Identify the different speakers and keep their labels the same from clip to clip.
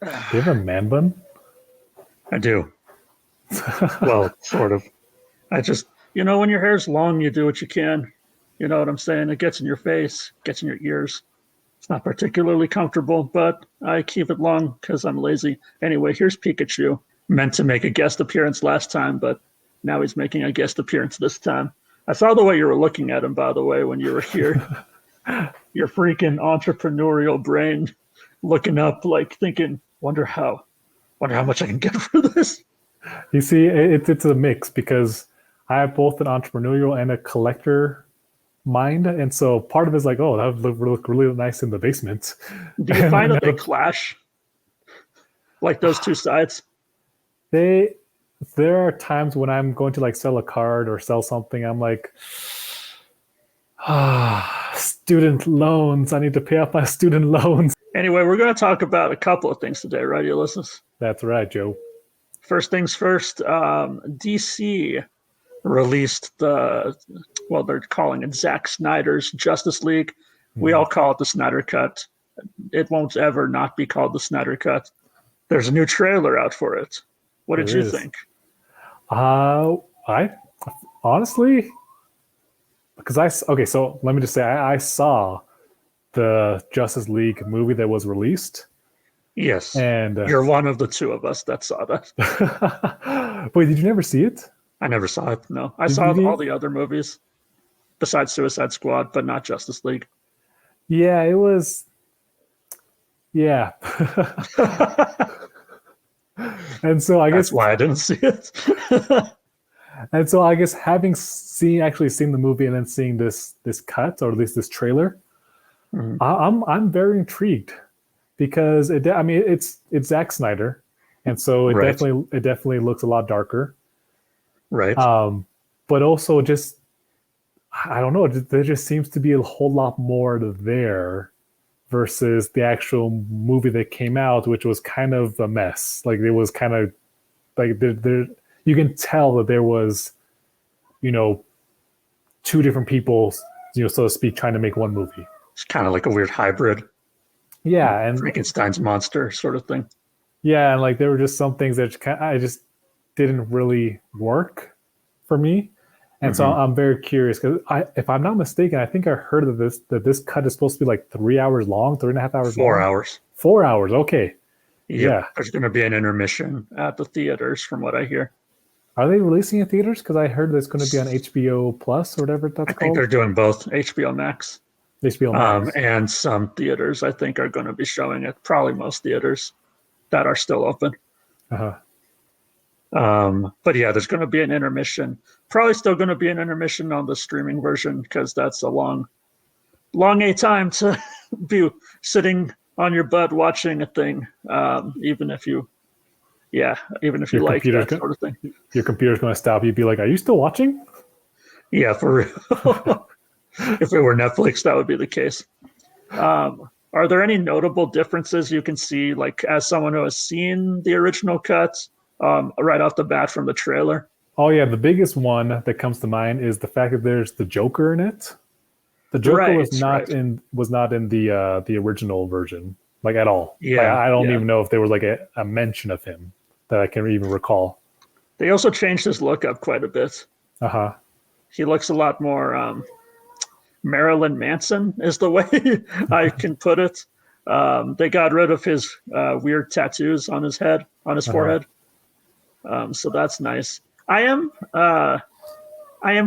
Speaker 1: Do you have a man bun?
Speaker 2: I do. Well, sort of. I just, when your hair's long, you do what you can. You know what I'm saying? It gets in your face, gets in your ears. It's not particularly comfortable, but I keep it long because I'm lazy. Anyway, here's Pikachu. Meant to make a guest appearance last time, but now he's making a guest appearance this time. I saw the way you were looking at him, by the way, when you were here. Your freaking entrepreneurial brain looking up, like thinking, wonder how much I can get for this.
Speaker 1: You see, it's a mix because I have both an entrepreneurial and a collector mind, and so part of it is like, oh, that would look really nice in the basement.
Speaker 2: Do you find that they clash? Like those two sides?
Speaker 1: They there are times when I'm going to like sell a card or sell something, I'm like, student loans. I need to pay off my student loans.
Speaker 2: Anyway, we're going to talk about a couple of things today, right, Ulysses?
Speaker 1: That's right, Joe.
Speaker 2: First things first, DC released they're calling it Zack Snyder's Justice League. We all call it the Snyder Cut. It won't ever not be called the Snyder Cut. There's a new trailer out for it. What did you think?
Speaker 1: I honestly, so let me just say, I saw the Justice League movie that was released.
Speaker 2: Yes,
Speaker 1: and
Speaker 2: you're one of the two of us that saw
Speaker 1: that. Wait, did you never see it?
Speaker 2: I never saw it. No, I saw all the other movies besides Suicide Squad, but not Justice League.
Speaker 1: Yeah, it was. Yeah. And so
Speaker 2: that's why I didn't see it.
Speaker 1: And so I guess having actually seen the movie and then seeing this cut, or at least this trailer, I'm very intrigued because it's Zack Snyder, and so it definitely looks a lot darker,
Speaker 2: right?
Speaker 1: But also just I don't know, there just seems to be a whole lot more there versus the actual movie that came out, which was kind of a mess. Like it was kind of like there you can tell that there was, two different people, so to speak, trying to make one movie.
Speaker 2: It's kind of like a weird hybrid.
Speaker 1: Yeah, and
Speaker 2: Frankenstein's monster sort of thing.
Speaker 1: Yeah, and like there were just some things that I just didn't really work for me. And so I'm very curious because if I'm not mistaken, I think I heard that this cut is supposed to be like 3 hours long, 3.5 hours
Speaker 2: 4
Speaker 1: long.
Speaker 2: hours.
Speaker 1: 4 hours, okay.
Speaker 2: Yeah. There's going to be an intermission at the theaters, from what I hear.
Speaker 1: Are they releasing in theaters? Because I heard it's going to be on HBO Plus or whatever that's called.
Speaker 2: I think they're doing both, HBO Max.
Speaker 1: HBO Max.
Speaker 2: And some theaters, I think, are going to be showing it. Probably most theaters that are still open. But yeah, there's going to be an intermission. Probably still going to be an intermission on the streaming version because that's a long time to be sitting on your butt watching a thing. Even if you like that sort of thing.
Speaker 1: Your computer's going to stop you. Be like, "Are you still watching?"
Speaker 2: Yeah, for real. If it were Netflix, that would be the case. Are there any notable differences you can see, like as someone who has seen the original cuts? Right off the bat from the trailer?
Speaker 1: Oh yeah, the biggest one that comes to mind is the fact that there's the Joker in it. The Joker was not in the original version, like at all.
Speaker 2: Yeah,
Speaker 1: I don't even know if there was like a mention of him that I can even recall.
Speaker 2: They also changed his look up quite a bit. He looks a lot more Marilyn Manson is the way I can put it. They got rid of his weird tattoos on his head, on his forehead. So that's nice. I am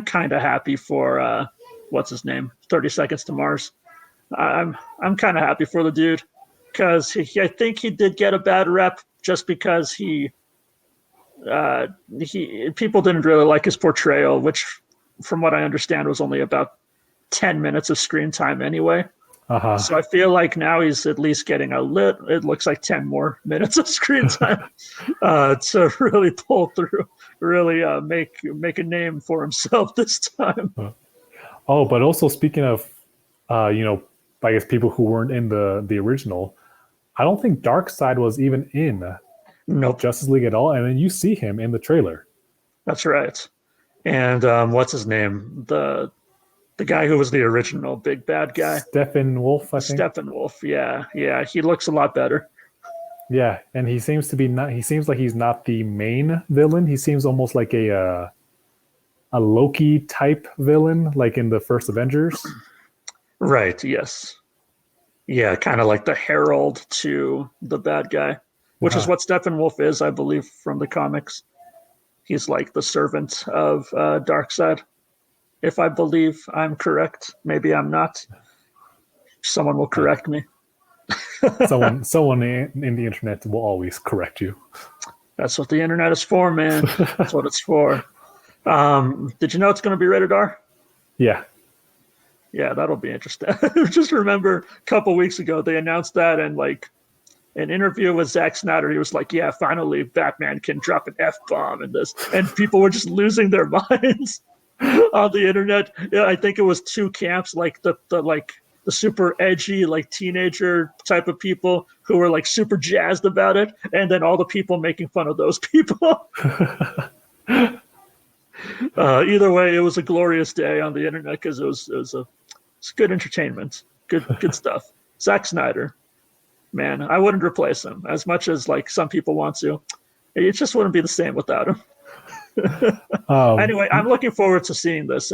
Speaker 2: kind of happy for what's his name, 30 Seconds to Mars. I'm kind of happy for the dude because I think he did get a bad rep just because he people didn't really like his portrayal, which from what I understand was only about 10 minutes of screen time anyway. So I feel like now he's at least getting it looks like 10 more minutes of screen time to really pull through, really make a name for himself this time.
Speaker 1: Oh, but also speaking of, I guess people who weren't in the original, I don't think Darkseid was even in Justice League at all. And then you see him in the trailer.
Speaker 2: That's right. And what's his name? The guy who was the original big bad guy.
Speaker 1: Steppenwolf, I think.
Speaker 2: Steppenwolf, yeah. He looks a lot better.
Speaker 1: Yeah, and he seems to be not. He seems like he's not the main villain. He seems almost like a Loki type villain, like in the first Avengers.
Speaker 2: Right. Yes. Yeah, kind of like the herald to the bad guy, which is
Speaker 1: Uh-huh.
Speaker 2: what Steppenwolf is, I believe, from the comics. He's like the servant of Darkseid, if I believe I'm correct. Maybe I'm not. Someone will
Speaker 1: Hey,
Speaker 2: correct me.
Speaker 1: someone in the internet will always correct you.
Speaker 2: That's what the internet is for, man. That's what it's for. Did you know it's going to be rated R?
Speaker 1: Yeah.
Speaker 2: Yeah, that'll be interesting. Just remember a couple weeks ago they announced that, and like an interview with Zack Snyder, he was like, "Yeah, finally Batman can drop an F bomb in this," and people were just losing their minds on the internet. Yeah, I think it was two camps, like the super edgy like teenager type of people who were like super jazzed about it, and then all the people making fun of those people. Either way, it was a glorious day on the internet because it's good entertainment, good stuff. Zack Snyder, man, I wouldn't replace him as much as like some people want to. It just wouldn't be the same without him.
Speaker 1: Um,
Speaker 2: Anyway, I'm looking forward to seeing this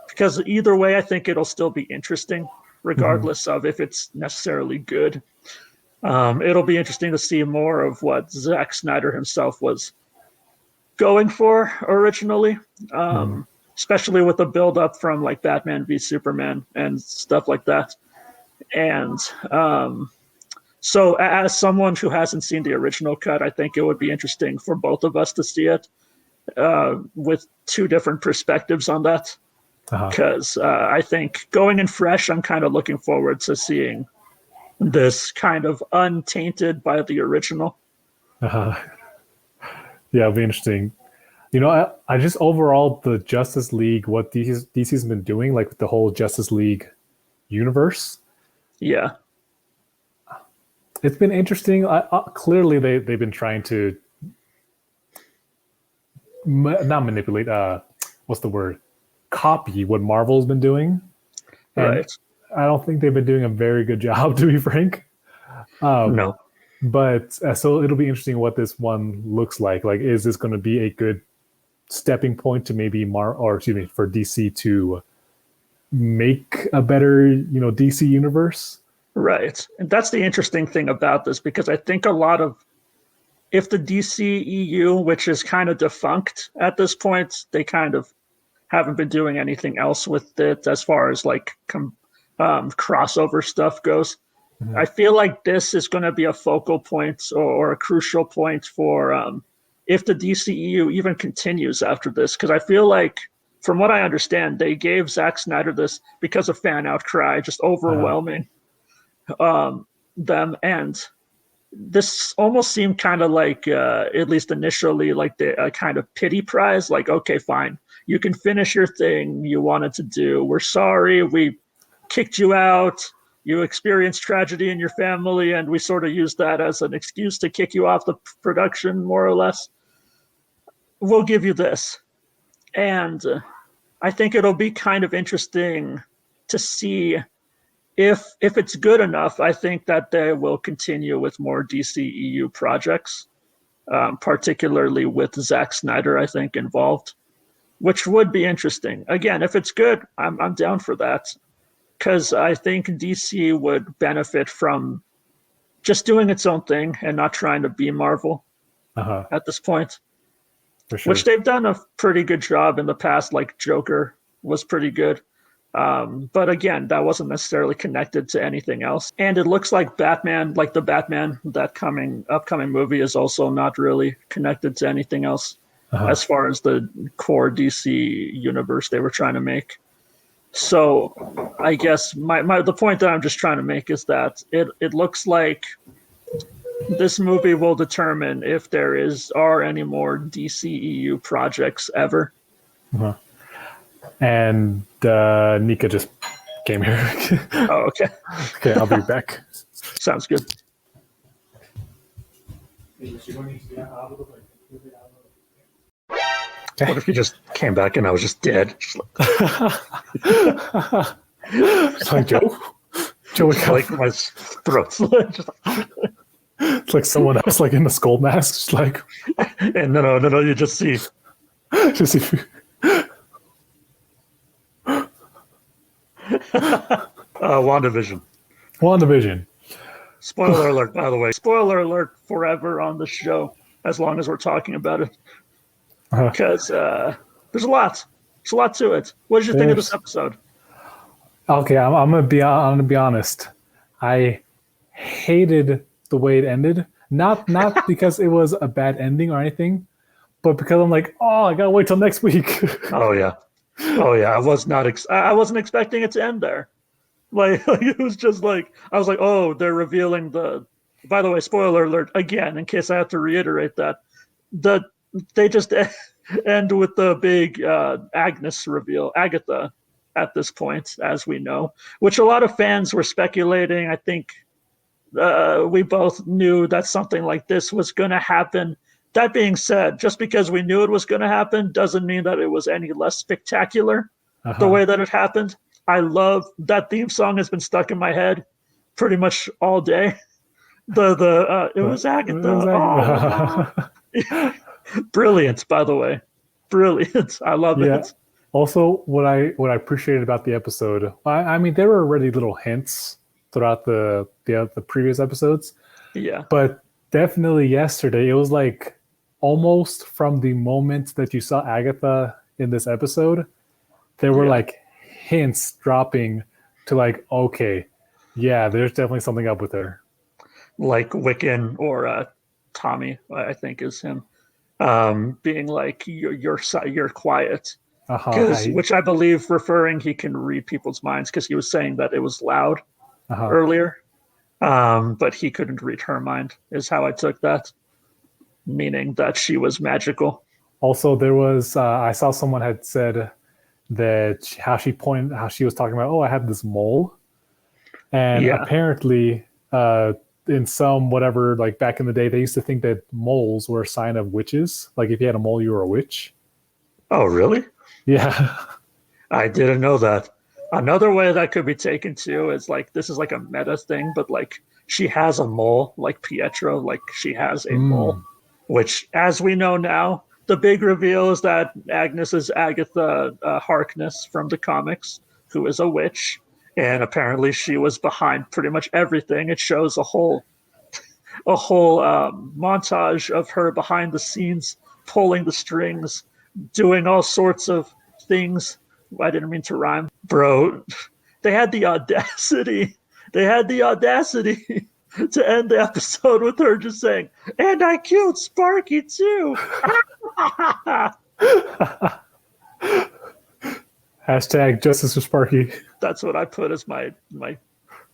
Speaker 2: because either way, I think it'll still be interesting,
Speaker 1: mhm,
Speaker 2: regardless of if it's necessarily good. It'll be interesting to see more of what Zack Snyder himself was going for originally,
Speaker 1: mhm,
Speaker 2: especially with the build up from like Batman v Superman and stuff like that. And so, as someone who hasn't seen the original cut, I think it would be interesting for both of us to see it with two different perspectives on that.
Speaker 1: uh-huh,
Speaker 2: Because I think going in fresh, I'm kind of looking forward to seeing this kind of untainted by the original.
Speaker 1: uh-huh. Yeah, it'll be interesting. I just overall the Justice League, what DC's been doing, like with the whole Justice League universe,
Speaker 2: Yeah,
Speaker 1: it's been interesting. Clearly, they've been trying to not manipulate. What's the word? Copy what Marvel's been doing, and
Speaker 2: right.
Speaker 1: I don't think they've been doing a very good job, to be frank. Um,
Speaker 2: No,
Speaker 1: but so it'll be interesting what this one looks like. Like, is this going to be a good stepping point to maybe or excuse me, for DC to make a better, DC universe?
Speaker 2: right. And that's the interesting thing about this because I think a lot of if the DCEU, which is kind of defunct at this point, they kind of haven't been doing anything else with it as far as like crossover stuff goes.
Speaker 1: Mhm.
Speaker 2: I feel like this is going to be a focal point or a crucial point for if the DCEU even continues after this. Because I feel like, from what I understand, they gave Zack Snyder this because of fan outcry, just
Speaker 1: Uh-huh.
Speaker 2: overwhelming them. And this almost seemed kind of like, at least initially, like the kind of pity prize. Like, okay, fine, you can finish your thing you wanted to do. We're sorry, we kicked you out. You experienced tragedy in your family, and we sort of used that as an excuse to kick you off the production, more or less. We'll give you this. And I think it'll be kind of interesting to see if it's good enough. I think that they will continue with more DCEU projects, particularly with Zack Snyder, I think, involved, which would be interesting. Again, if it's good, I'm down for that because I think DC would benefit from just doing its own thing and not trying to be Marvel
Speaker 1: Uh-huh.
Speaker 2: at this point,
Speaker 1: For
Speaker 2: which
Speaker 1: sure.
Speaker 2: they've done a pretty good job in the past. Like Joker was pretty good. But again, that wasn't necessarily connected to anything else. And it looks like Batman, like the Batman, that upcoming movie is also not really connected to anything else
Speaker 1: Uh-huh.
Speaker 2: as far as the core DC universe they were trying to make. So I guess the point that I'm just trying to make is that it looks like this movie will determine if are any more DCEU projects ever.
Speaker 1: Uh-huh. And Nika just came here.
Speaker 2: Oh, okay.
Speaker 1: Okay, I'll be back.
Speaker 2: Sounds good. What if you just came back and I was just dead? Just
Speaker 1: It's like Joe. Joe,
Speaker 2: like my throat's just
Speaker 1: It's like someone else, like in a skull mask, just like
Speaker 2: And no, you just see
Speaker 1: just if you,
Speaker 2: WandaVision.
Speaker 1: WandaVision.
Speaker 2: Spoiler alert, by the way. Spoiler alert forever on the show, as long as we're talking about it. Because there's a lot. There's a lot to it. What did you think of this episode?
Speaker 1: Okay, I'm gonna be honest. I hated the way it ended. Not because it was a bad ending or anything, but because I'm like, oh, I gotta wait till next week.
Speaker 2: Oh yeah, I was not. I wasn't expecting it to end there. Like it was just like I was like, oh, they're revealing the. By the way, spoiler alert again, in case I have to reiterate that. They just end with the big Agnes reveal, Agatha, at this point, as we know, which a lot of fans were speculating. I think we both knew that something like this was going to happen. That being said, just because we knew it was going to happen doesn't mean that it was any less spectacular the way that it happened. I love that theme song has been stuck in my head pretty much all day. It was Agatha.
Speaker 1: It was Agatha.
Speaker 2: Oh, brilliant, by the way. Brilliant. I love it.
Speaker 1: Also, what I appreciated about the episode, I mean, there were already little hints throughout the previous episodes.
Speaker 2: Yeah.
Speaker 1: But definitely yesterday, it was like almost from the moment that you saw Agatha in this episode, there were like hints dropping to like, okay, yeah, there's definitely something up with her.
Speaker 2: Like Wiccan or Tommy, I think is him, being like, you're quiet. Which I believe referring he can read people's minds because he was saying that it was loud earlier, but he couldn't read her mind is how I took that, meaning that she was magical.
Speaker 1: Also, there was I saw someone had said that how she was talking about, oh, I have this mole, and apparently in some whatever, like back in the day, they used to think that moles were a sign of witches. Like if you had a mole, you were a witch.
Speaker 2: Oh, really?
Speaker 1: Yeah.
Speaker 2: I didn't know that. Another way that could be taken too is like this is like a meta thing, but like she has a mole, like Pietro, like she has a mole, which, as we know now, the big reveal is that Agnes is Agatha Harkness from the comics, who is a witch, and apparently she was behind pretty much everything. It shows a whole montage of her behind the scenes, pulling the strings, doing all sorts of things. I didn't mean to rhyme. Bro, they had the audacity. They had the audacity to end the episode with her just saying, and I killed Sparky too.
Speaker 1: Hashtag justice for Sparky.
Speaker 2: That's what I put as my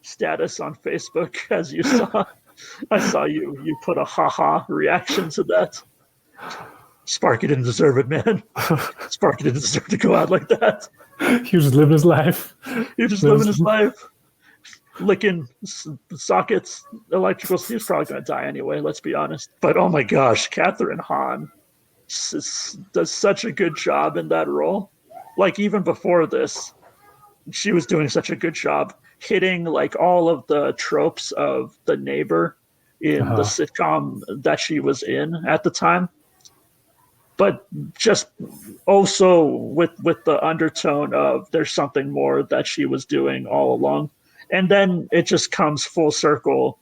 Speaker 2: status on Facebook, as you saw. I saw you put a haha reaction to that. Sparky didn't deserve it, man. Sparky didn't deserve to go out like that.
Speaker 1: He was just living his life.
Speaker 2: He was just living his life. Licking sockets, electrical. He was probably going to die anyway, let's be honest. But oh my gosh, Catherine Hahn does such a good job in that role. Like even before this, she was doing such a good job hitting like all of the tropes of the neighbor in the sitcom that she was in at the time. But just also with the undertone of there's something more that she was doing all along. And then it just comes full circle.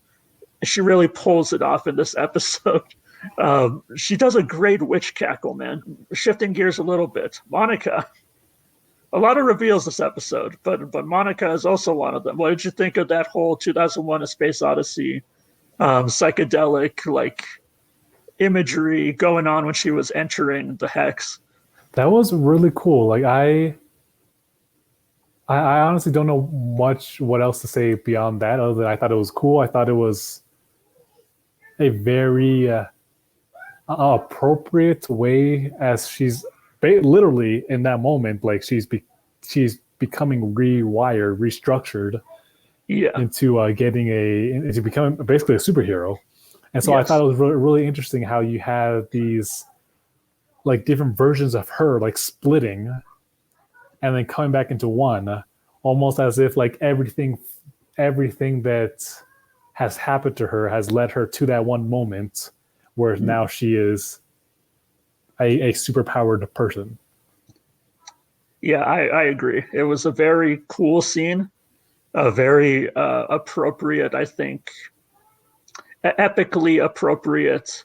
Speaker 2: She really pulls it off in this episode. She does a great witch cackle, man. Shifting gears a little bit. Monica. A lot of reveals this episode, but Monica is also one of them. What did you think of that whole 2001: A Space Odyssey psychedelic, like, imagery going on when she was entering the hex?
Speaker 1: That was really cool. Like I honestly don't know much what else to say beyond that, other than I thought it was cool. I thought it was a very appropriate way, as she's literally in that moment, like she's becoming rewired, restructured into becoming basically a superhero. And so I thought it was really, really interesting how you have these like different versions of her like splitting and then coming back into one, almost as if like everything that has happened to her has led her to that one moment where now she is a superpowered person.
Speaker 2: Yeah, I agree. It was a very cool scene, a very appropriate, I think, epically appropriate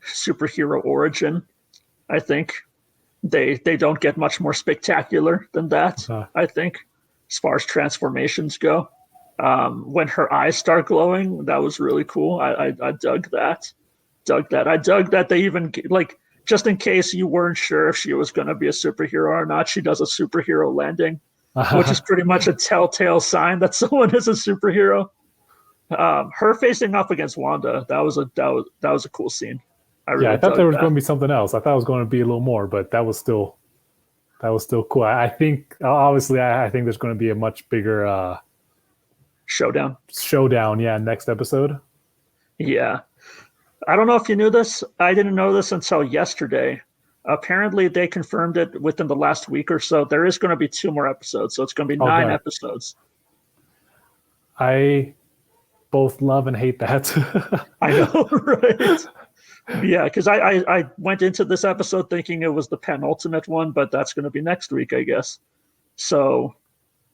Speaker 2: superhero origin. I think they don't get much more spectacular than that. I think, as far as transformations go, when her eyes start glowing, that was really cool. I dug that. I dug that they even like, just in case you weren't sure if she was going to be a superhero or not, she does a superhero landing, which is pretty much a telltale sign that someone is a superhero. Her facing off against Wanda, that was a cool scene.
Speaker 1: I thought there was going to be something else. I thought it was going to be a little more, but that was still cool. I think obviously I think there's going to be a much bigger
Speaker 2: showdown.
Speaker 1: Yeah, next episode.
Speaker 2: Yeah. I don't know if you knew this. I didn't know this until yesterday. Apparently, they confirmed it within the last week or so. There is going to be 2 more episodes, so it's going to be 9 episodes.
Speaker 1: I both love and hate that.
Speaker 2: I know, right? Yeah, because I went into this episode thinking it was the penultimate one, but that's going to be next week, I guess. So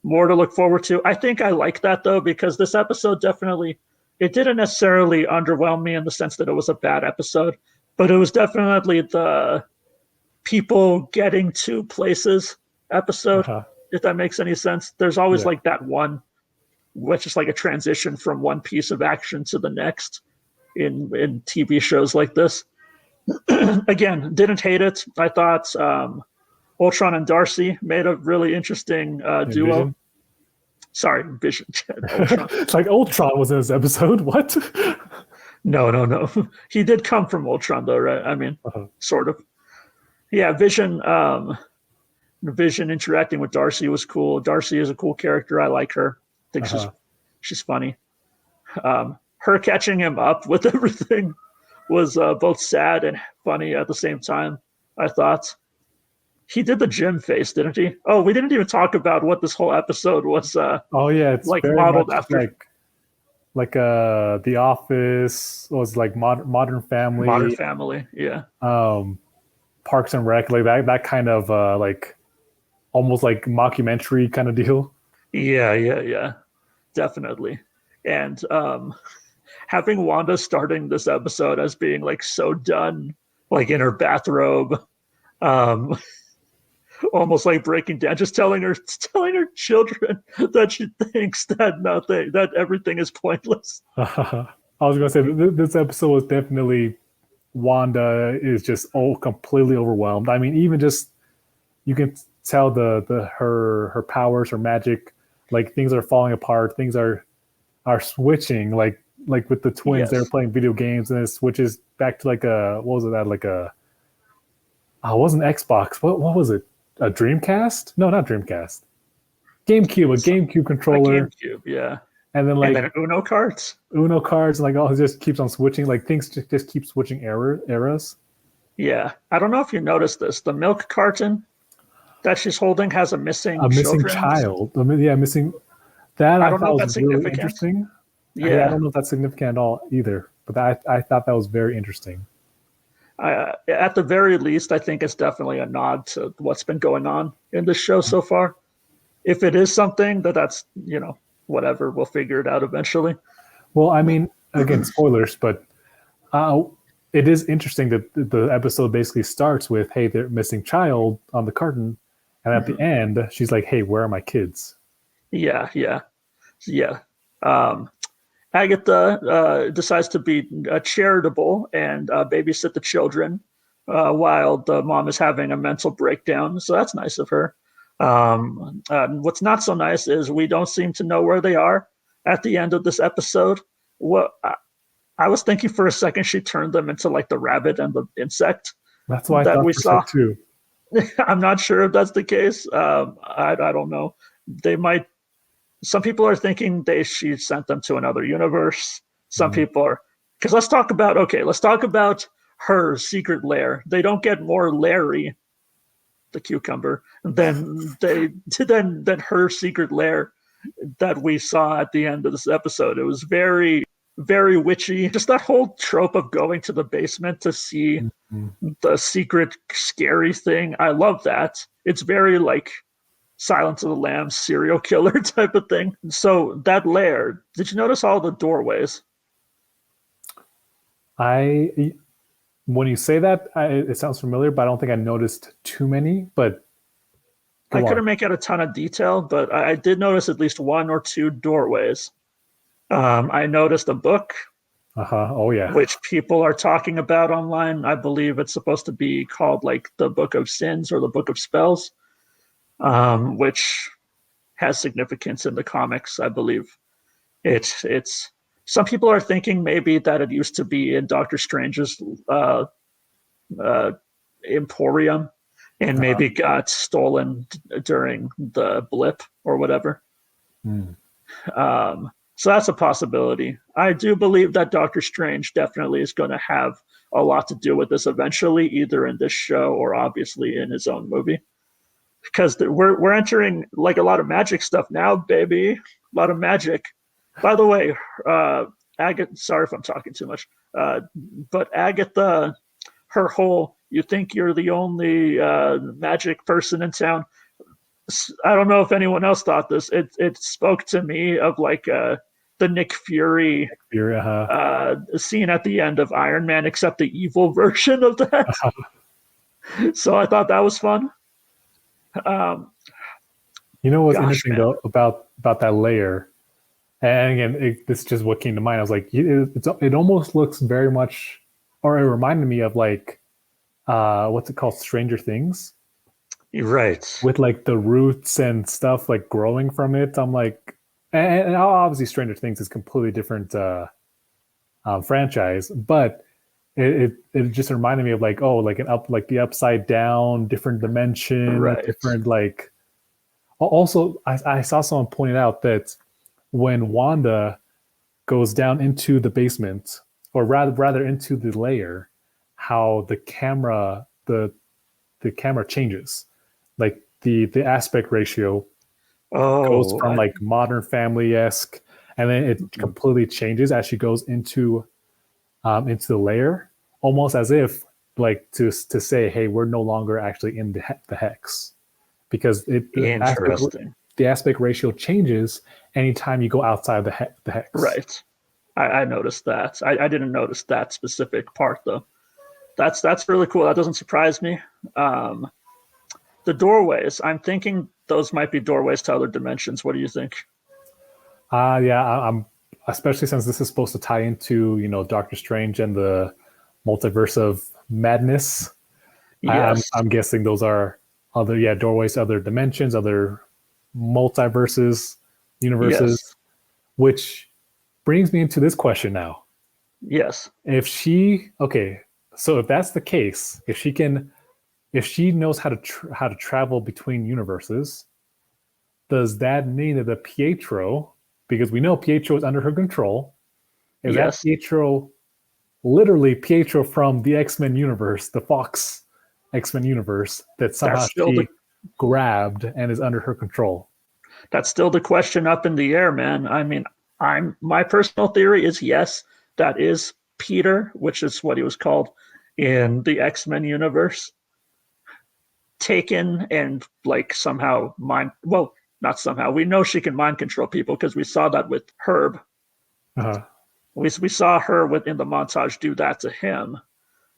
Speaker 2: more to look forward to. I think I like that, though, because this episode definitely... It didn't necessarily underwhelm me in the sense that it was a bad episode, but it was definitely the people getting to places episode, if that makes any sense. There's always like that one, which is like a transition from one piece of action to the next in TV shows like this. Again, didn't hate it. I thought Ultron and Darcy made a really interesting duo.
Speaker 1: Vision?
Speaker 2: Sorry, Vision. Ultron.
Speaker 1: It's like Ultron was in this episode. What?
Speaker 2: No. He did come from Ultron, though, right? I mean, sort of. Yeah, Vision. Vision interacting with Darcy was cool. Darcy is a cool character. I like her. I think she's funny. Her catching him up with everything was both sad and funny at the same time, I thought. He did the gym face, didn't he? Oh, we didn't even talk about what this whole episode was.
Speaker 1: It's
Speaker 2: like
Speaker 1: very
Speaker 2: modeled
Speaker 1: much
Speaker 2: after,
Speaker 1: like The Office. Was like Modern Family.
Speaker 2: Modern Family, yeah.
Speaker 1: Parks and Rec, like that kind of like almost like mockumentary kind of deal.
Speaker 2: Yeah, definitely. And having Wanda starting this episode as being like so done, like in her bathrobe. Almost like breaking down, just telling her children that she thinks that everything is pointless.
Speaker 1: I was gonna say this episode was definitely Wanda is just completely overwhelmed. I mean, even just you can tell her powers, her magic, like things are falling apart, things are switching, like with the twins, they're playing video games and it switches back to like what was it, like it wasn't Xbox. What was it? A Dreamcast? No, not Dreamcast. GameCube, a GameCube controller.
Speaker 2: GameCube, yeah.
Speaker 1: And then like
Speaker 2: Uno cards,
Speaker 1: like it just keeps on switching. Like things just keep switching eras.
Speaker 2: Yeah, I don't know if you noticed this. The milk carton that she's holding has a missing
Speaker 1: child. Yeah, missing. That I
Speaker 2: don't know if
Speaker 1: was
Speaker 2: that's
Speaker 1: really interesting.
Speaker 2: Yeah,
Speaker 1: I don't know if that's significant at all either. But I thought that was very interesting.
Speaker 2: At the very least, I think it's definitely a nod to what's been going on in this show so far. If it is something that's, whatever, we'll figure it out eventually.
Speaker 1: Well, I mean, again, spoilers, but it is interesting that the episode basically starts with, hey, they're missing child on the carton. And at the end, she's like, hey, where are my kids?
Speaker 2: Yeah. Agatha decides to be charitable and babysit the children while the mom is having a mental breakdown. So that's nice of her. What's not so nice is we don't seem to know where they are at the end of this episode. I was thinking for a second she turned them into like the rabbit and the insect.
Speaker 1: That's why I thought we saw too.
Speaker 2: I'm not sure if that's the case. I don't know. They might. Some people are thinking she sent them to another universe. Some people are, because let's talk about her secret lair. They don't get more Larry, the cucumber, than her secret lair that we saw at the end of this episode. It was very very witchy. Just that whole trope of going to the basement to see the secret scary thing. I love that. It's very like Silence of the Lambs serial killer type of thing. So that lair, did you notice all the doorways?
Speaker 1: I when you say that, it sounds familiar, but I don't think I noticed too many. But
Speaker 2: I
Speaker 1: go on.
Speaker 2: couldn't make out a ton of detail, but I did notice at least one or two doorways. I noticed a book,
Speaker 1: Oh yeah.
Speaker 2: which people are talking about online. I believe it's supposed to be called like the Book of Sins or the Book of Spells, which has significance in the comics, I believe. It's some people are thinking maybe that it used to be in Doctor Strange's uh, Emporium and maybe got stolen during the blip or whatever.
Speaker 1: Hmm.
Speaker 2: So that's a possibility. I do believe that Doctor Strange definitely is going to have a lot to do with this eventually, either in this show or obviously in his own movie. Because we're entering like a lot of magic stuff now, baby. A lot of magic. By the way, Agatha. Sorry if I'm talking too much, but Agatha, her whole "you think you're the only magic person in town." I don't know if anyone else thought this. It spoke to me of like the Nick Fury scene at the end of Iron Man, except the evil version of that. So I thought that was fun.
Speaker 1: You know what's
Speaker 2: Gosh,
Speaker 1: interesting
Speaker 2: man.
Speaker 1: though about that layer, and again, this is just what came to mind. I was like, it almost looks very much, or it reminded me of like, what's it called, Stranger Things,
Speaker 2: You're right.
Speaker 1: with like the roots and stuff like growing from it. I'm like, and obviously Stranger Things is completely different franchise, but it just reminded me of like, oh, like like the upside down, different dimension,
Speaker 2: Right.
Speaker 1: different like. Also, I saw someone pointed out that when Wanda goes down into the basement, or rather into the layer, how the camera changes, like the aspect ratio goes
Speaker 2: Oh,
Speaker 1: from like Modern Family esque, and then it completely changes as she goes into the layer, almost as if like to say, hey, we're no longer actually in the hex, because
Speaker 2: interesting.
Speaker 1: the aspect ratio changes anytime you go outside the hex.
Speaker 2: Right. I noticed that. I didn't notice that specific part though. That's really cool. That doesn't surprise me. Um, the doorways. I'm thinking those might be doorways to other dimensions. What do you think?
Speaker 1: Yeah, I'm especially since this is supposed to tie into Doctor Strange and the multiverse of madness.
Speaker 2: Yes.
Speaker 1: I'm guessing those are other doorways to other dimensions, other multiverses, universes,
Speaker 2: Yes.
Speaker 1: which brings me into this question now.
Speaker 2: Yes.
Speaker 1: If she okay, so if that's the case, if she knows how to travel between universes, does that mean that the Pietro, because we know Pietro is under her control, is that
Speaker 2: Yes.
Speaker 1: Pietro literally Pietro from the X-Men universe, the Fox X-Men universe, that
Speaker 2: That's
Speaker 1: somehow
Speaker 2: still the
Speaker 1: she grabbed and is under her control?
Speaker 2: that's still the question up in the air, man. I mean, I'm my personal theory is yes, that is Peter, which is what he was called in the X-Men universe, taken and like somehow mind well, not somehow. We know she can mind control people because we saw that with Herb.
Speaker 1: Uh-huh.
Speaker 2: We saw her within the montage do that to him.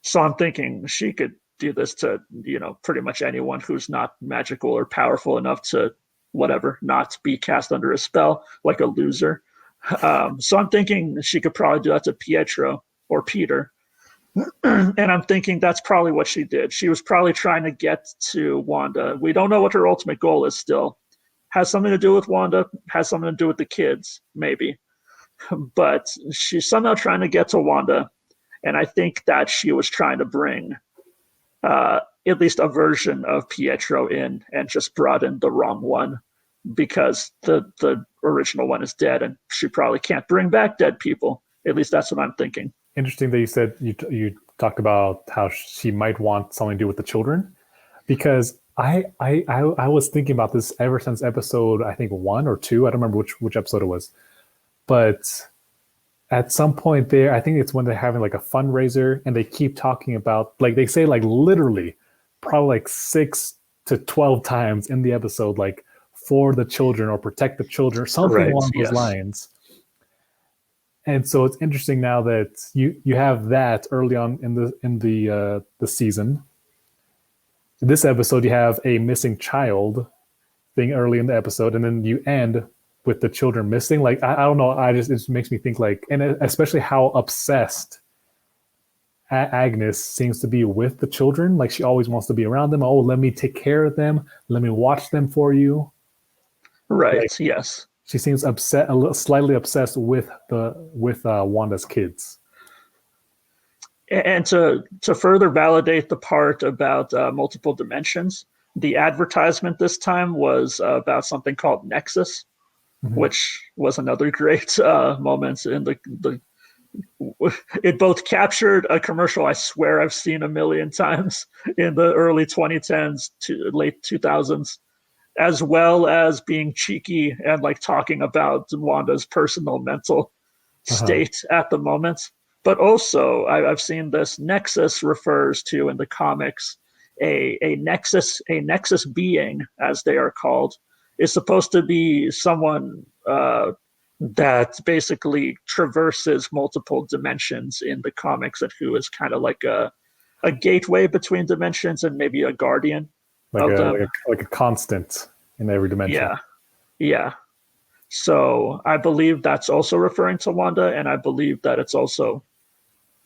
Speaker 2: So I'm thinking she could do this to, pretty much anyone who's not magical or powerful enough to whatever, not be cast under a spell like a loser. So I'm thinking she could probably do that to Pietro or Peter. And I'm thinking that's probably what she did. She was probably trying to get to Wanda. We don't know what her ultimate goal is still. Has something to do with Wanda, has something to do with the kids, maybe. But she's somehow trying to get to Wanda. And I think that she was trying to bring at least a version of Pietro in and just brought in the wrong one because the original one is dead and she probably can't bring back dead people. At least that's what I'm thinking.
Speaker 1: Interesting that you said you talked about how she might want something to do with the children, because I was thinking about this ever since episode, I think 1 or 2. I don't remember which episode it was, but at some point there, I think it's when they're having like a fundraiser and they keep talking about, like, they say like literally probably like 6 to 12 times in the episode, like for the children or protect the children or something
Speaker 2: Right.
Speaker 1: along those
Speaker 2: Yes.
Speaker 1: lines. And so it's interesting now that you have that early on in the season. This episode, you have a missing child thing early in the episode, and then you end with the children missing. Like I don't know, it just makes me think like, and especially how obsessed Agnes seems to be with the children. Like she always wants to be around them. Oh, let me take care of them. Let me watch them for you.
Speaker 2: Right.
Speaker 1: Like
Speaker 2: Yes.
Speaker 1: she seems upset, slightly obsessed with Wanda's kids.
Speaker 2: And to further validate the part about multiple dimensions, the advertisement this time was about something called Nexus,
Speaker 1: Mm-hmm.
Speaker 2: which was another great moment in the. It both captured a commercial I swear I've seen a million times in the early 2010s to late 2000s, as well as being cheeky and like talking about Wanda's personal mental state at the moment. But also, I've seen this Nexus refers to in the comics a nexus being, as they are called, is supposed to be someone that basically traverses multiple dimensions in the comics, and who is kind of like a gateway between dimensions and maybe a guardian
Speaker 1: Like
Speaker 2: of
Speaker 1: a
Speaker 2: them.
Speaker 1: like a constant in every dimension.
Speaker 2: Yeah, yeah. So I believe that's also referring to Wanda, and I believe that it's also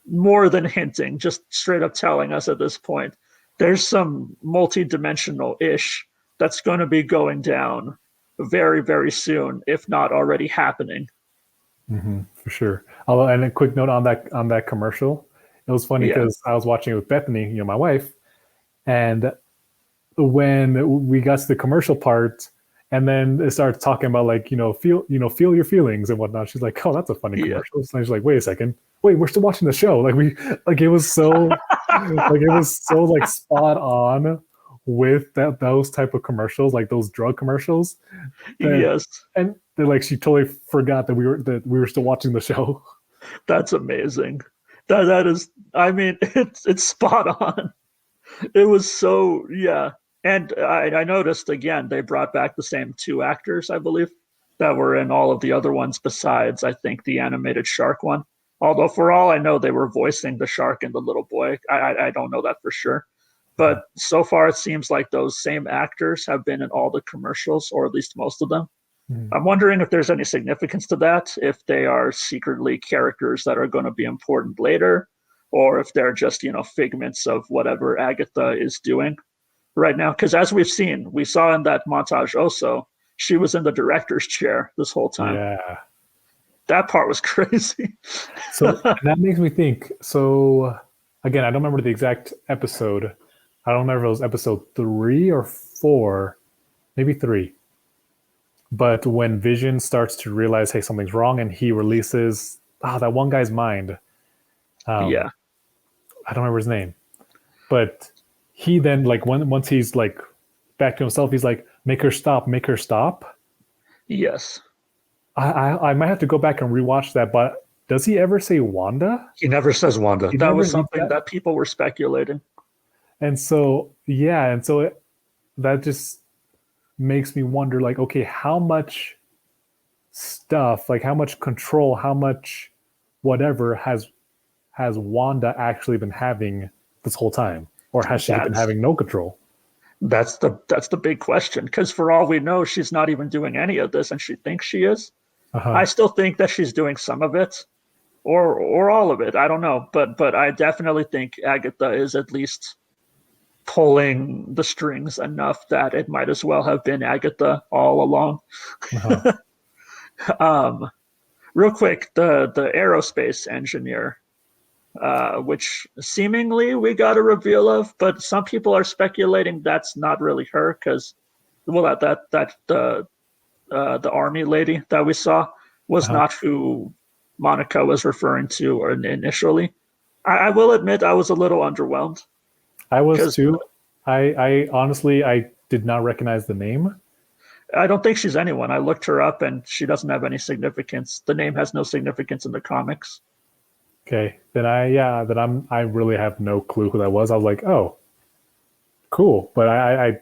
Speaker 2: more than hinting, just straight up telling us at this point, there's some multi-dimensional ish that's going to be going down very, very soon, if not already happening.
Speaker 1: For sure. Although, and a quick note on that commercial, it was funny
Speaker 2: Yeah,
Speaker 1: because I was watching it with Bethany, my wife, and when we got to the commercial part, and then it started talking about like feel your feelings and whatnot. She's like, "Oh, that's a funny
Speaker 2: yeah.
Speaker 1: commercial." So she's like, "Wait a second, wait, we're still watching the show." Like it was so like spot on with those type of commercials, like those drug commercials. That
Speaker 2: Yes,
Speaker 1: and they're like she totally forgot that we were still watching the show.
Speaker 2: that's amazing. That is, I mean, it's spot on. It was so, yeah. And I noticed again, they brought back the same two actors, I believe, that were in all of the other ones besides, I think, the animated shark one. Although, for all I know, they were voicing the shark and the little boy. I don't know that for sure. But so far, it seems like those same actors have been in all the commercials, or at least most of them.
Speaker 1: Mhm.
Speaker 2: I'm wondering if there's any significance to that, if they are secretly characters that are going to be important later, or if they're just, figments of whatever Agatha is doing right now. Because as we've seen, we saw in that montage also, she was in the director's chair this whole time.
Speaker 1: Yeah.
Speaker 2: That part was crazy.
Speaker 1: So and that makes me think. So again, I don't remember the exact episode. I don't remember if it was episode 3 or 4, maybe 3. But when Vision starts to realize, hey, something's wrong, and he releases that one guy's mind.
Speaker 2: Yeah.
Speaker 1: I don't remember his name, but he then once he's like back to himself, he's like, make her stop, make her stop.
Speaker 2: Yes.
Speaker 1: I might have to go back and rewatch that, but does he ever say Wanda?
Speaker 2: He never says Wanda.
Speaker 1: He
Speaker 2: That
Speaker 1: never
Speaker 2: was
Speaker 1: needs
Speaker 2: something
Speaker 1: that.
Speaker 2: that people were speculating.
Speaker 1: And so that just makes me wonder, like, okay, how much stuff, like how much control, how much whatever has Wanda actually been having this whole time, or has she been
Speaker 2: That's
Speaker 1: having no control?
Speaker 2: that's the big question. Because for all we know, she's not even doing any of this, and she thinks she is. I
Speaker 1: Uh-huh.
Speaker 2: still think that she's doing some of it, or all of it. I don't know, but I definitely think Agatha is at least pulling the strings enough that it might as well have been Agatha all along.
Speaker 1: Uh-huh.
Speaker 2: Um, Real quick, the aerospace engineer, which seemingly we got a reveal of, but some people are speculating that's not really her because, well, the army lady that we saw was
Speaker 1: Uh-huh.
Speaker 2: not who Monica was referring to initially. I will admit I was a little underwhelmed
Speaker 1: I was
Speaker 2: because
Speaker 1: too. I honestly I did not recognize the name.
Speaker 2: I don't think she's anyone. I looked her up, and she doesn't have any significance. The name has no significance in the comics.
Speaker 1: Okay, then I really have no clue who that was. I was like, oh, cool, but I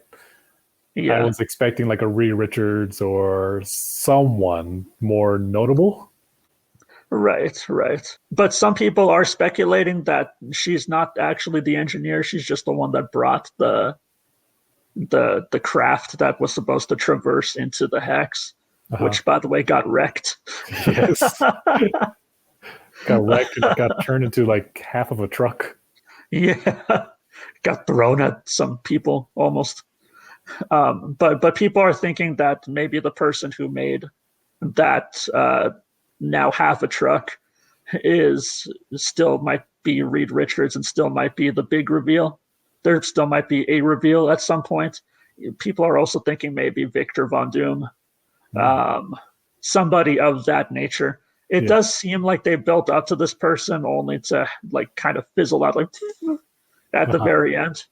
Speaker 2: Yeah.
Speaker 1: was expecting like a Reed Richards or someone more notable.
Speaker 2: Right, right. But some people are speculating that she's not actually the engineer. She's just the one that brought the craft that was supposed to traverse into the hex,
Speaker 1: Uh-huh.
Speaker 2: which, by the way, got wrecked.
Speaker 1: Yes, got wrecked and got turned into like half of a truck.
Speaker 2: Yeah, got thrown at some people almost. But people are thinking that maybe the person who made that now half a truck is still might be Reed Richards and still might be the big reveal. There still might be a reveal at some point. People are also thinking maybe Victor Von Doom,
Speaker 1: Mm.
Speaker 2: somebody of that nature. It
Speaker 1: Yeah.
Speaker 2: does seem like they built up to this person only to like kind of fizzle out like at the
Speaker 1: Uh-huh.
Speaker 2: very end.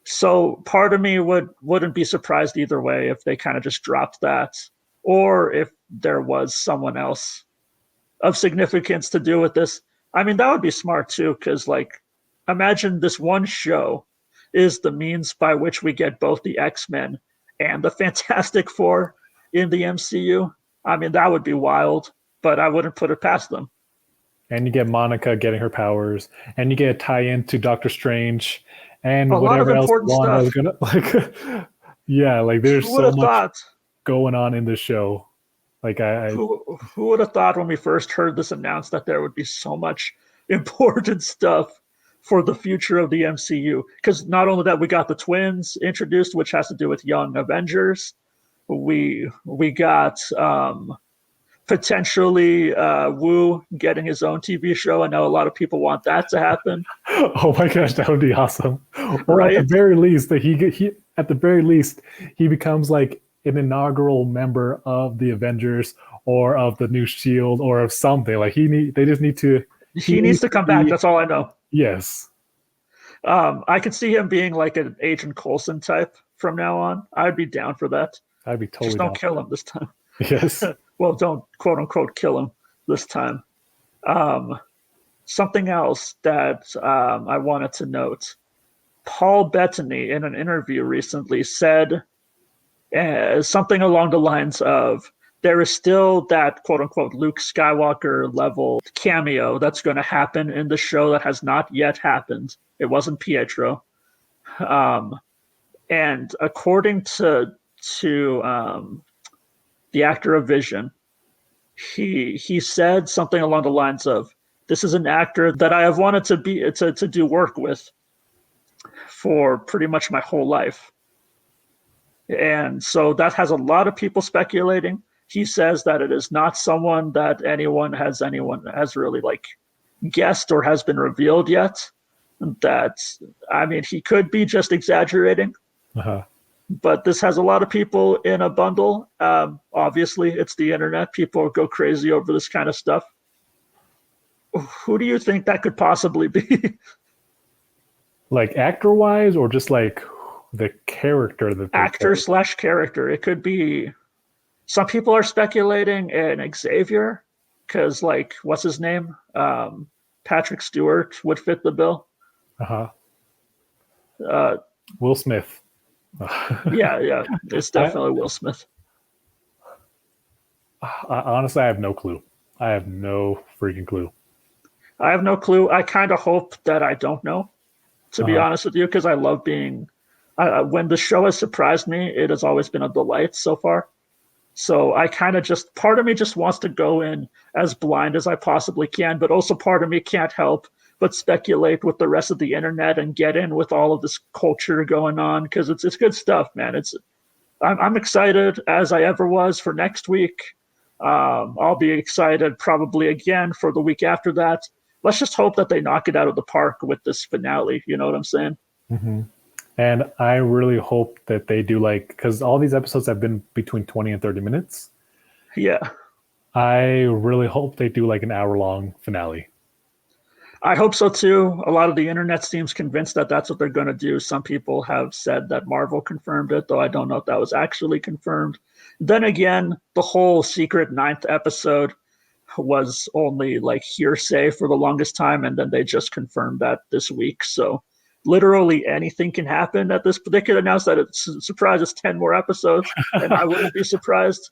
Speaker 2: So part of me wouldn't be surprised either way if they kind of just dropped that, or if there was someone else of significance to do with this. I mean, that would be smart too, because like, imagine this one show is the means by which we get both the X-Men and the Fantastic Four in the MCU. I mean, that would be wild, but I wouldn't put it past them.
Speaker 1: And you get Monica getting her powers, and you get a tie-in to Doctor Strange,
Speaker 2: A
Speaker 1: and
Speaker 2: lot of
Speaker 1: whatever else
Speaker 2: important
Speaker 1: Wanda is
Speaker 2: stuff.
Speaker 1: gonna like. Yeah, like there's
Speaker 2: Who would
Speaker 1: so
Speaker 2: have
Speaker 1: much
Speaker 2: thought?
Speaker 1: going on in this show. Like
Speaker 2: Who would have thought when we first heard this announced that there would be so much important stuff for the future of the MCU? Because not only that, we got the twins introduced, which has to do with Young Avengers. We got potentially Wu getting his own TV show. I know a lot of people want that to happen,
Speaker 1: oh my gosh, that would be awesome. Or at the
Speaker 2: right?
Speaker 1: very least, that he at the very least he becomes like an inaugural member of the Avengers or of the new Shield or of something. Like they just need to he
Speaker 2: He needs
Speaker 1: needs
Speaker 2: to
Speaker 1: to
Speaker 2: come back.
Speaker 1: be
Speaker 2: That's all I know.
Speaker 1: yes.
Speaker 2: I could see him being like an Agent Coulson type from now on. I'd be down for that.
Speaker 1: I'd be
Speaker 2: Just
Speaker 1: totally
Speaker 2: don't
Speaker 1: down.
Speaker 2: kill him this time.
Speaker 1: Yes.
Speaker 2: Well, don't quote unquote kill him this time. Um, Something else that I wanted to note: Paul Bettany, in an interview recently, said something along the lines of, there is still that quote unquote Luke Skywalker level cameo that's going to happen in the show that has not yet happened. It wasn't Pietro. Um, and according to the actor of Vision, he said something along the lines of, "This is an actor that I have wanted to do work with for pretty much my whole life." And so that has a lot of people speculating. He says that it is not someone that anyone has really like guessed or has been revealed yet. That, I mean, he could be just exaggerating,
Speaker 1: Uh-huh.
Speaker 2: but this has a lot of people in a bundle. Obviously, it's the internet. People go crazy over this kind of stuff. Who do you think that could possibly be?
Speaker 1: Like actor wise or just like the character that they
Speaker 2: Actor
Speaker 1: play.
Speaker 2: slash character. It could be. Some people are speculating an Xavier, because like what's his name? Patrick Stewart would fit the bill.
Speaker 1: Uh-huh.
Speaker 2: Uh,
Speaker 1: Will Smith.
Speaker 2: yeah, yeah, it's
Speaker 1: I,
Speaker 2: definitely Will Smith.
Speaker 1: honestly, I have no clue. I have no freaking clue.
Speaker 2: I have no clue. I kind of hope that I don't know, to be
Speaker 1: Uh-huh.
Speaker 2: honest with you, because I love being. When the show has surprised me, it has always been a delight so far. So I kind of just, part of me just wants to go in as blind as I possibly can, but also part of me can't help but speculate with the rest of the internet and get in with all of this culture going on, because it's good stuff, man. I'm excited as I ever was for next week. I'll be excited probably again for the week after that. Let's just hope that they knock it out of the park with this finale. You know what I'm saying?
Speaker 1: Hmm. And I really hope that they do like, because all these episodes have been between 20 and 30 minutes.
Speaker 2: Yeah.
Speaker 1: I really hope they do like an hour long finale.
Speaker 2: I hope so too. A lot of the internet seems convinced that that's what they're going to do. Some people have said that Marvel confirmed it, though I don't know if that was actually confirmed. Then again, the whole secret ninth episode was only like hearsay for the longest time, and then they just confirmed that this week. So literally anything can happen at this. They could announce that it's surprise, it's 10 more episodes, and I wouldn't be surprised.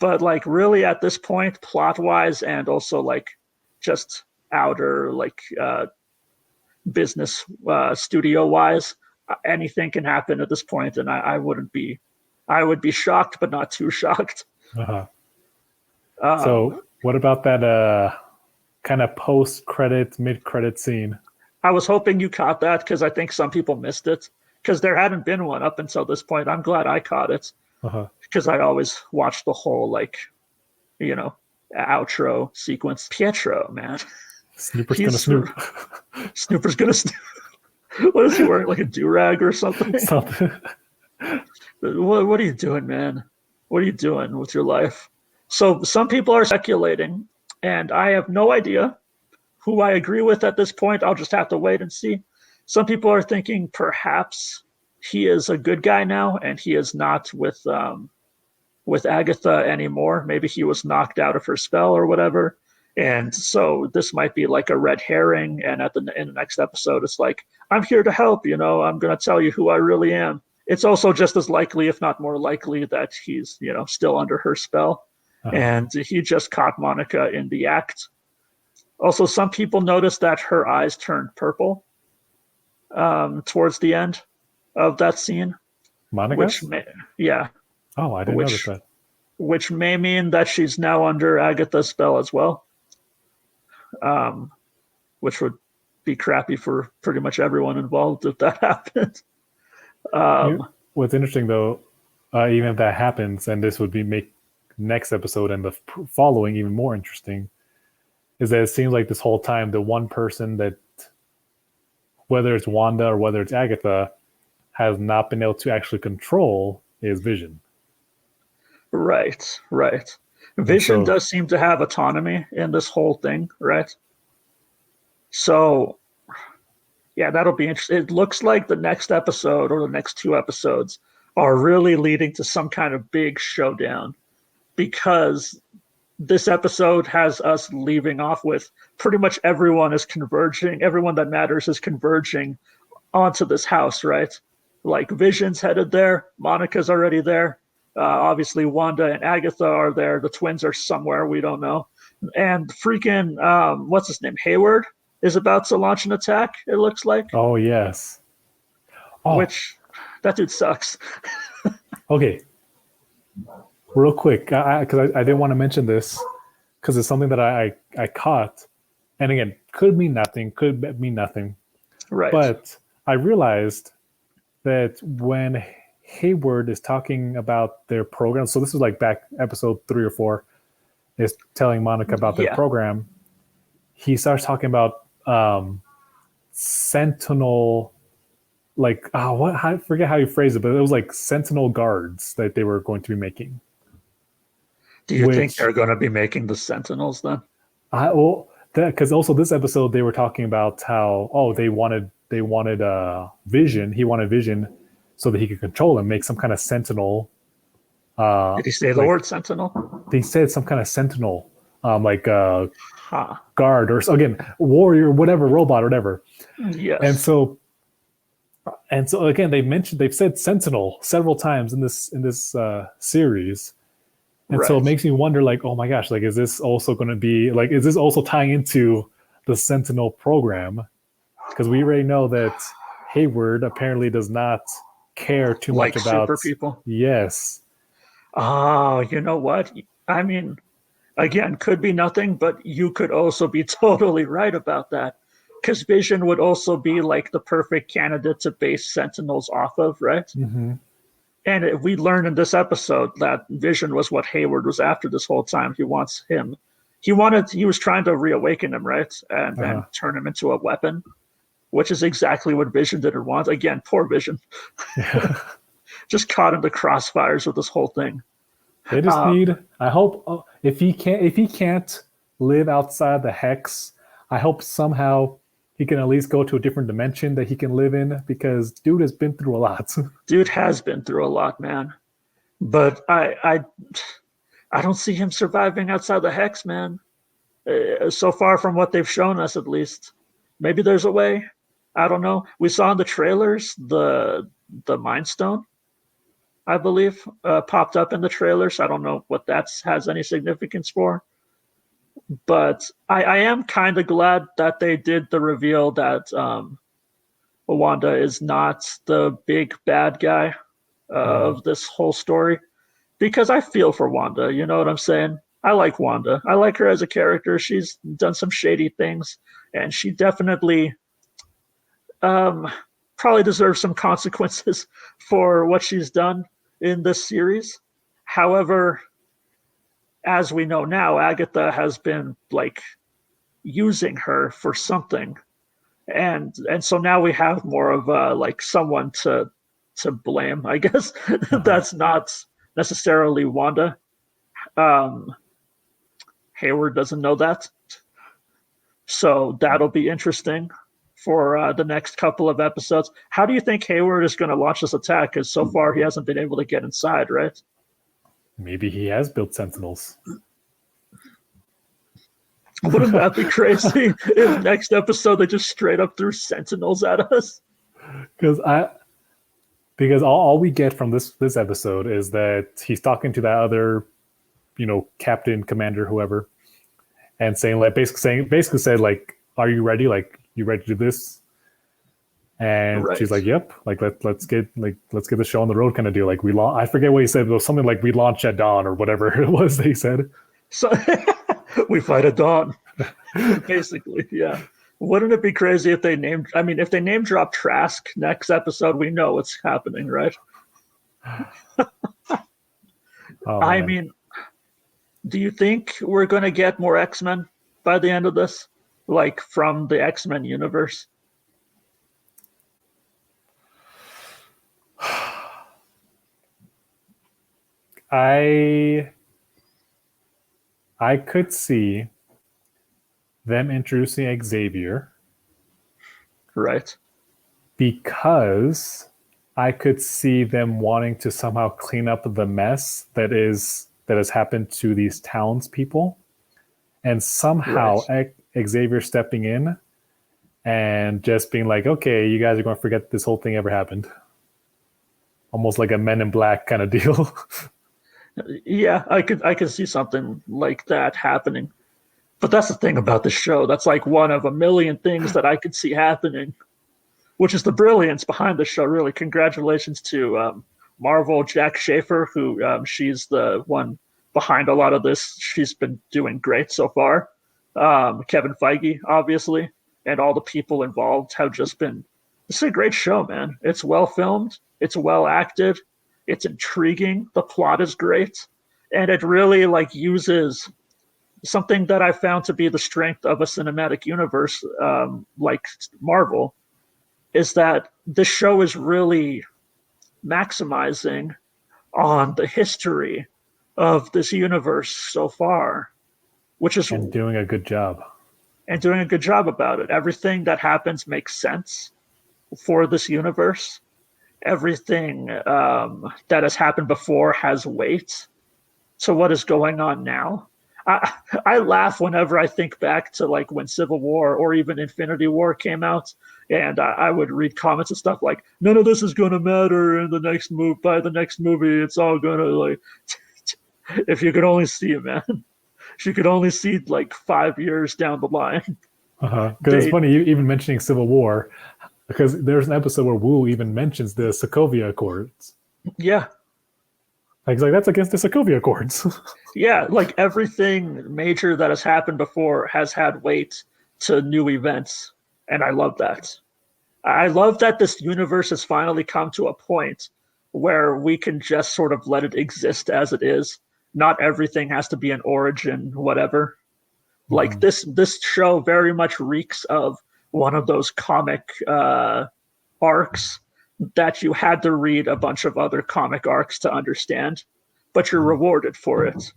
Speaker 2: But like really at this point, plot wise, and also like just outer like business studio wise, anything can happen at this point, and I would be shocked, but not too shocked.
Speaker 1: Uh-huh. So what about that kind of post-credit, mid-credit scene?
Speaker 2: I was hoping you caught that because I think some people missed it because there hadn't been one up until this point. I'm glad I caught it because I always watch the whole like, outro sequence. Pietro, man.
Speaker 1: Snooper's gonna snoop.
Speaker 2: Snooper's gonna snoop. What is he wearing? Like a do-rag or something? What are you doing, man? What are you doing with your life? So some people are speculating, and I have no idea who I agree with at this point. I'll just have to wait and see. Some people are thinking perhaps he is a good guy now, and he is not with Agatha anymore. Maybe he was knocked out of her spell or whatever. And so this might be like a red herring. And in the next episode, it's like, I'm here to help, I'm going to tell you who I really am. It's also just as likely, if not more likely, that he's, still under her spell. And he just caught Monica in the act. Also, some people noticed that her eyes turned purple towards the end of that scene.
Speaker 1: Monica?
Speaker 2: Yeah.
Speaker 1: Oh, I didn't notice that.
Speaker 2: Which may mean that she's now under Agatha's spell as well. Which would be crappy for pretty much everyone involved if that happened.
Speaker 1: What's interesting, though, even if that happens, and this would make next episode and the following even more interesting, is that it seems like this whole time the one person that, whether it's Wanda or whether it's Agatha, has not been able to actually control is Vision.
Speaker 2: Right. Vision does seem to have autonomy in this whole thing, right? So, yeah, that'll be interesting. It looks like the next episode or the next two episodes are really leading to some kind of big showdown, because this episode has us leaving off with pretty much everyone that matters is converging onto this house, right? Like Vision's headed there, Monica's already there. Obviously, Wanda and Agatha are there. The twins are somewhere, we don't know. And freaking, what's his name? Hayward is about to launch an attack, it looks like.
Speaker 1: Oh, yes.
Speaker 2: Which, that dude sucks.
Speaker 1: Okay. Real quick, because I didn't want to mention this, because it's something that I caught. And again, could mean nothing, could mean nothing.
Speaker 2: Right.
Speaker 1: But I realized that when Hayward is talking about their program, so this is like back episode 3 or 4, is telling Monica about their program. He starts talking about Sentinel, like I forget how he phrased it, but it was like Sentinel guards that they were going to be making.
Speaker 2: Do you think they're going to be making the Sentinels then?
Speaker 1: Because also this episode they were talking about how they wanted Vision. He wanted Vision so that he could control him, make some kind of Sentinel.
Speaker 2: Did he say the word Sentinel?
Speaker 1: They said some kind of Sentinel, like guard or again warrior, whatever, robot, whatever.
Speaker 2: Yes.
Speaker 1: And so again, they've said Sentinel several times in this series. And so it makes me wonder, like, oh my gosh, like, is this also going to be like, is this also tying into the Sentinel program? Because we already know that Hayward apparently does not care too much about
Speaker 2: super people.
Speaker 1: Yes.
Speaker 2: Oh, you know what? I mean, again, could be nothing, but you could also be totally right about that. Because Vision would also be like the perfect candidate to base Sentinels off of, right?
Speaker 1: Mm-hmm.
Speaker 2: And we learned in this episode that Vision was what Hayward was after this whole time. He wants him. He was trying to reawaken him, right? And turn him into a weapon, which is exactly what Vision didn't want. Again, poor Vision. Just caught in the crossfires with this whole thing.
Speaker 1: They just need, I hope, if he can't live outside the hex. I hope somehow he can at least go to a different dimension that he can live in because dude has been through a lot.
Speaker 2: Dude has been through a lot, man. But I don't see him surviving outside the hex, man. So far from what they've shown us, at least. Maybe there's a way. I don't know. We saw in the trailers the Mind Stone, I believe, popped up in the trailers. I don't know what that has any significance for. But I am kind of glad that they did the reveal that Wanda is not the big bad guy of this whole story. Because I feel for Wanda, you know what I'm saying? I like Wanda. I like her as a character. She's done some shady things, and she definitely probably deserves some consequences for what she's done in this series. However, as we know now, Agatha has been like using her for something, and so now we have more of like someone to blame. I guess that's not necessarily Wanda. Hayward doesn't know that, so that'll be interesting for the next couple of episodes. How do you think Hayward is going to launch this attack? Because so far he hasn't been able to get inside, right?
Speaker 1: Maybe he has built sentinels.
Speaker 2: Wouldn't that be crazy if next episode they just straight up threw sentinels at us?
Speaker 1: Because all we get from this episode is that he's talking to that other, captain, commander, whoever, and saying like basically said like, "Are you ready? Like, you ready to do this?" And she's like, "Yep. Like let's get the show on the road," kind of deal. Like I forget what he said. It was something like we launch at dawn or whatever it was they said.
Speaker 2: So we fight at dawn, basically. Yeah. Wouldn't it be crazy if they name drop Trask next episode? We know what's happening, right? I mean, do you think we're going to get more X-Men by the end of this? Like from the X-Men universe?
Speaker 1: I could see them introducing Xavier.
Speaker 2: Right.
Speaker 1: Because I could see them wanting to somehow clean up the mess that has happened to these townspeople. And somehow Xavier stepping in and just being like, okay, you guys are going to forget this whole thing ever happened. Almost like a Men in Black kind of deal.
Speaker 2: Yeah, I could see something like that happening. But that's the thing about the show. That's like one of a million things that I could see happening, which is the brilliance behind the show, really. Congratulations to Marvel, Jack Schaefer, who she's the one behind a lot of this. She's been doing great so far. Kevin Feige, obviously, and all the people involved have just been... It's a great show, man. It's well filmed. It's well acted. It's intriguing. The plot is great. And it really uses something that I found to be the strength of a cinematic universe like Marvel, is that this show is really maximizing on the history of this universe so far, which is...
Speaker 1: And doing a good job.
Speaker 2: And doing a good job about it. Everything that happens makes sense for this universe. Everything that has happened before has weight to what is going on now. I laugh whenever I think back to when Civil War or even Infinity War came out, and I would read comments and stuff like, none of this is going to matter in the next move. By the next movie, it's all going to if you could only see it, man. If you could only see 5 years down the line.
Speaker 1: Because it's funny, you even mentioning Civil War, because there's an episode where Wu even mentions the Sokovia Accords.
Speaker 2: Yeah.
Speaker 1: He's like, that's against the Sokovia Accords.
Speaker 2: Yeah, everything major that has happened before has had weight to new events. And I love that. I love that this universe has finally come to a point where we can just sort of let it exist as it is. Not everything has to be an origin, whatever. This show very much reeks of one of those comic arcs that you had to read a bunch of other comic arcs to understand, but you're rewarded for it.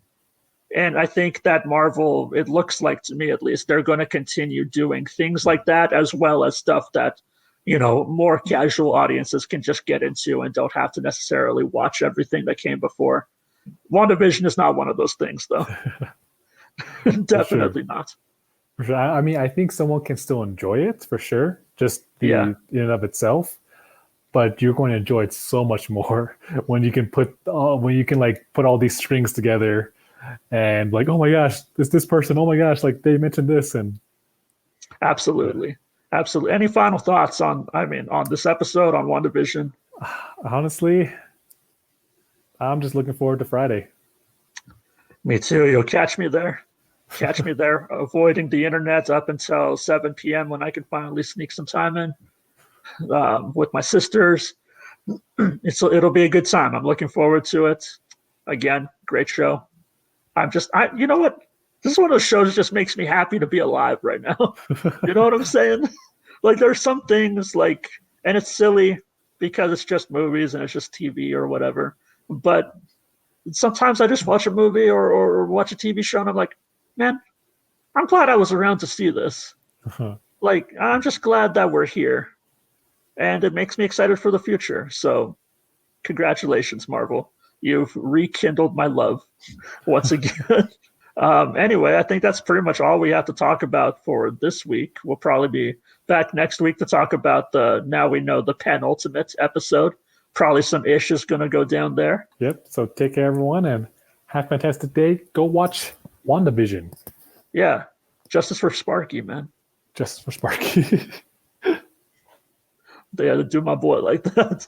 Speaker 2: And I think that Marvel, it looks like to me at least, they're going to continue doing things like that, as well as stuff that, more casual audiences can just get into and don't have to necessarily watch everything that came before. WandaVision is not one of those things, though.
Speaker 1: For sure.
Speaker 2: Definitely not.
Speaker 1: For sure. I mean, I think someone can still enjoy it for sure, just the
Speaker 2: Yeah,
Speaker 1: in and of itself. But you're going to enjoy it so much more when you can like put all these strings together and like, oh my gosh, this person, oh my gosh, like they mentioned this, and
Speaker 2: absolutely. Absolutely. Any final thoughts on this episode on WandaVision?
Speaker 1: honestly, I'm just looking forward to Friday.
Speaker 2: Me too. You'll catch me there. Catch me there, avoiding the internet up until 7 p.m. when I can finally sneak some time in with my sisters. It'll be a good time. I'm looking forward to it. Again, great show. You know what? This is one of those shows that just makes me happy to be alive right now. You know what I'm saying? Like there's some things like, and it's silly because it's just movies and it's just TV or whatever. But sometimes I just watch a movie or watch a TV show and I'm like, man, I'm glad I was around to see this. Like, I'm just glad that we're here. And it makes me excited for the future. So, congratulations, Marvel. You've rekindled my love once again. Anyway, I think that's pretty much all we have to talk about for this week. We'll probably be back next week to talk about now we know the penultimate episode. Probably some ish is going to go down there.
Speaker 1: Yep. So take care, everyone, and have a fantastic day. Go watch WandaVision.
Speaker 2: Yeah. Justice for Sparky, man.
Speaker 1: Just for Sparky.
Speaker 2: They had to do my boy like that.